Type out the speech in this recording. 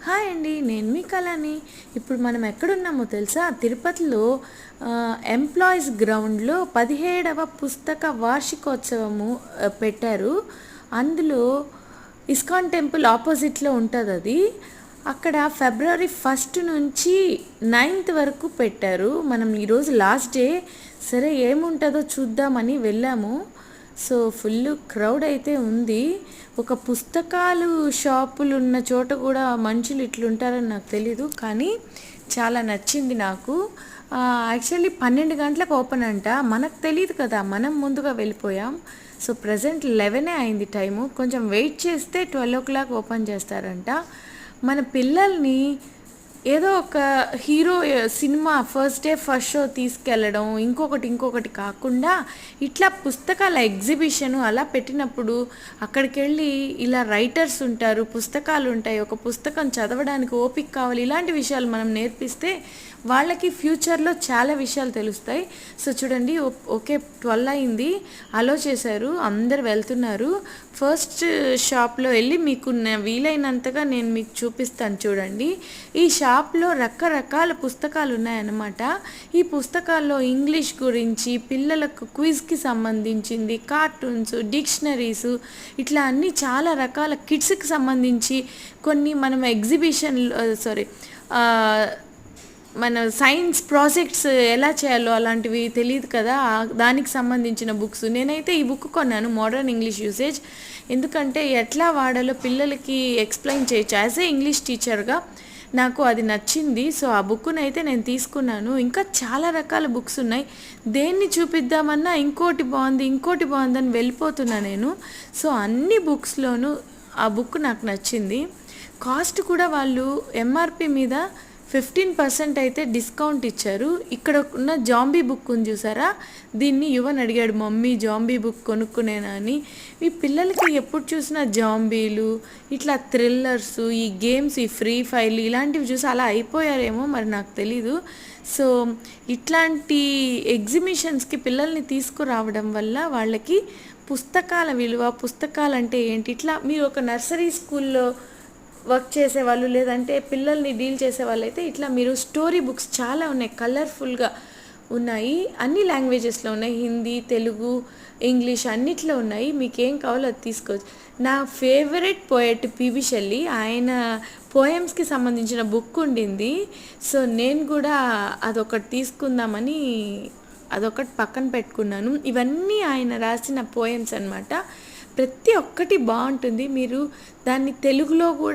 Hi అండి, నేను మీ కళని. ఇప్పుడు మనం ఎక్కడున్నామో తెలుసా? తిరుపతిలో ఎంప్లాయీస్ గ్రౌండ్లో 17వ పుస్తక వార్షికోత్సవము పెట్టారు. అందులో ఇస్కాన్ టెంపుల్ ఆపోజిట్లో ఉంటుంది అది. అక్కడ ఫిబ్రవరి 1 నుంచి 9th వరకు పెట్టారు. మనం ఈరోజు లాస్ట్ డే. సరే ఏముంటుందో చూద్దామని వెళ్ళాము. సో ఫుల్ క్రౌడ్ అయితే ఉంది. ఒక పుస్తకాలు షాపులు ఉన్న చోట కూడా మనుషులు ఇట్లుంటారని నాకు తెలీదు, కానీ చాలా నచ్చింది నాకు. యాక్చువల్లీ 12 గంటలకు ఓపెన్ అంట. మనకు తెలియదు కదా, మనం ముందుగా వెళ్ళిపోయాం. సో ప్రజెంట్ 11 అయింది టైము. కొంచెం వెయిట్ చేస్తే 12 o'clock ఓపెన్ చేస్తారంట. మన పిల్లల్ని ఏదో ఒక hero cinema first day first show తీసుకెళ్ళడం, ఇంకొకటి కాకుండా ఇట్లా పుస్తకాల ఎగ్జిబిషన్ అలా పెట్టినప్పుడు అక్కడికి వెళ్ళి ఇలా రైటర్స్ ఉంటారు, పుస్తకాలు ఉంటాయి, ఒక పుస్తకం చదవడానికి ఓపిక కావాలి, ఇలాంటి విషయాలు మనం నేర్పిస్తే వాళ్ళకి ఫ్యూచర్లో చాలా విషయాలు తెలుస్తాయి. సో చూడండి, ఓకే 12 అయింది, అలో చేశారు, అందరు వెళ్తున్నారు. ఫస్ట్ షాప్లో వెళ్ళి మీకు వీలైనంతగా నేను మీకు చూపిస్తాను. చూడండి, ఈ షాప్లో రకరకాల పుస్తకాలు ఉన్నాయన్నమాట. ఈ పుస్తకాల్లో ఇంగ్లీష్ గురించి, పిల్లలకు క్విజ్కి సంబంధించింది, కార్టూన్స్, డిక్షనరీస్, ఇట్లా అన్నీ చాలా రకాల కిడ్స్కి సంబంధించి కొన్ని మనం మన సైన్స్ ప్రాజెక్ట్స్ ఎలా చేయాలో అలాంటివి తెలియదు కదా, దానికి సంబంధించిన బుక్స్. నేనైతే ఈ బుక్ కొన్నాను, మోడర్న్ ఇంగ్లీష్ యూసేజ్. ఎందుకంటే ఎట్లా వాడాలో పిల్లలకి ఎక్స్ప్లెయిన్ చేయొచ్చు. యాజ్ ఏ ఇంగ్లీష్ టీచర్గా నాకు అది నచ్చింది. సో ఆ బుక్ను అయితే నేను తీసుకున్నాను. ఇంకా చాలా రకాల బుక్స్ ఉన్నాయి. దేన్ని చూపిద్దామన్నా ఇంకోటి బాగుందని వెళ్ళిపోతున్నా నేను. సో అన్ని బుక్స్లోనూ ఆ బుక్ నాకు నచ్చింది. కాస్ట్ కూడా వాళ్ళు ఎంఆర్పి మీద 15% అయితే డిస్కౌంట్ ఇచ్చారు. ఇక్కడ ఉన్న జాంబీ బుక్ ఉంది చూసారా, దీన్ని యువన్ అడిగాడు, మమ్మీ జాంబీ బుక్ కొనుక్కునేనా అని. ఈ పిల్లలకి ఎప్పుడు చూసినా జాంబీలు, ఇట్లా థ్రిల్లర్స్, ఈ గేమ్స్, ఈ ఫ్రీ ఫైర్ ఇలాంటివి చూసి అలా అయిపోయారేమో మరి నాకు తెలీదు. సో ఇట్లాంటి ఎగ్జిబిషన్స్కి పిల్లల్ని తీసుకురావడం వల్ల వాళ్ళకి పుస్తకాల విలువ, పుస్తకాలంటే ఏంటి, ఇట్లా మీరు ఒక నర్సరీ స్కూల్లో వర్క్ చేసేవాళ్ళు, లేదంటే పిల్లల్ని డీల్ చేసే వాళ్ళు అయితే ఇట్లా మీరు స్టోరీ బుక్స్ చాలా ఉన్నాయి, కలర్ఫుల్గా ఉన్నాయి, అన్ని లాంగ్వేజెస్లో ఉన్నాయి, హిందీ, తెలుగు, ఇంగ్లీష్ అన్నిట్లో ఉన్నాయి. మీకు ఏం కావాలో అది తీసుకోవచ్చు. నా ఫేవరెట్ పోయెట్ పివి షెల్లీ, ఆయన పోయమ్స్కి సంబంధించిన బుక్ ఉండింది. సో నేను కూడా అదొకటి తీసుకుందామని అదొకటి పక్కన పెట్టుకున్నాను. ఇవన్నీ ఆయన రాసిన పోయమ్స్ అన్నమాట. ప్రతి ఒక్కటి బాగుంటుంది. మీరు దాన్ని తెలుగులో కూడా